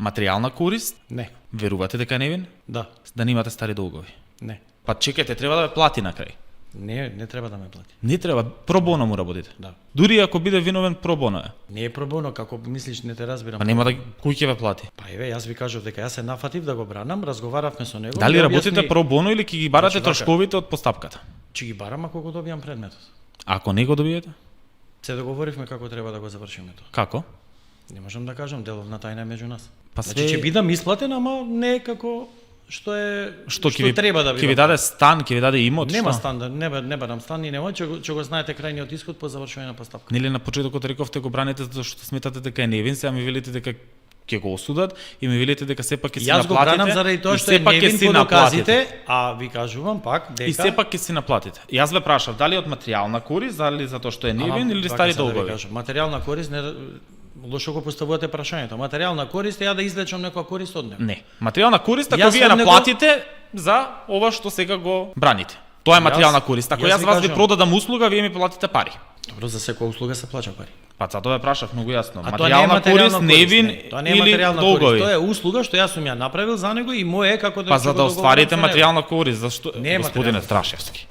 Материјална корист? Не. Верувате дека е невин? Да. Да немате стари долгови. Не. Па чекајте, треба да ве плати на крај. Не треба да ме плати. Не треба, пробоно му работите. Да. Дури ако биде виновен, пробоно е. Не е пробоно, како мислиш, не те разбирам. Па нема да кој ќе ве плати. Па еве, јас ви кажав дека јас се нафатив да го бранам, разговаравме со него. Дали ми работите објасни- пробоно или ќе ги барате Значи, вака. трошковите од постапката? Ќе ги барам ако го добијам предметот. Ако не го добиете? Се договоривме како треба да го завршиме тоа. Како? Не можам да кажам, деловна тајна е меѓу нас. Па Значи ќе бидам исплатен, ама не како што е Што ќе ви треба да ќе ви даде стан, ќе ви даде имот, Нема што? стан, не барам стан и нема, ќе го знаете крајниот исход по завршување на постапка. Нели на почетокот рековте го браните затоа што сметате дека е невин, сега ми велите дека ќе го осудат и ми велите дека сепак ќе си Јас го наплатите. бранам заради тоа и што е сепак ќе невин си по наплатите. доказите, а ви кажувам пак дека И сепак ќе си наплатите. Јас ве прашав дали од материјална корист, дали затоа што е невин или вака стари сега да ви долгови. кажам, материјална корист не лошо го поставувате прашањето. Материјална корист е ја да извлечам некоја корист од него. Не, материјална корист ако Јас вие од него- наплатите за ова што сега го браните. Тоа е материјална корист. Ако јас јас ви вас ви кажам- продадам услуга, вие ми платите пари. Добро, за секоја услуга се плаќа пари. Па затоа ве прашав многу јасно. А тоа не е Материјална корист, невин не. Тоа не е или материјална долгови. корист, тоа е услуга што јас сум ја направил за него и мое е како да Па ќе за го да договорам остварите со него. материјална корист, зашто Не е господине материјална Страшевски.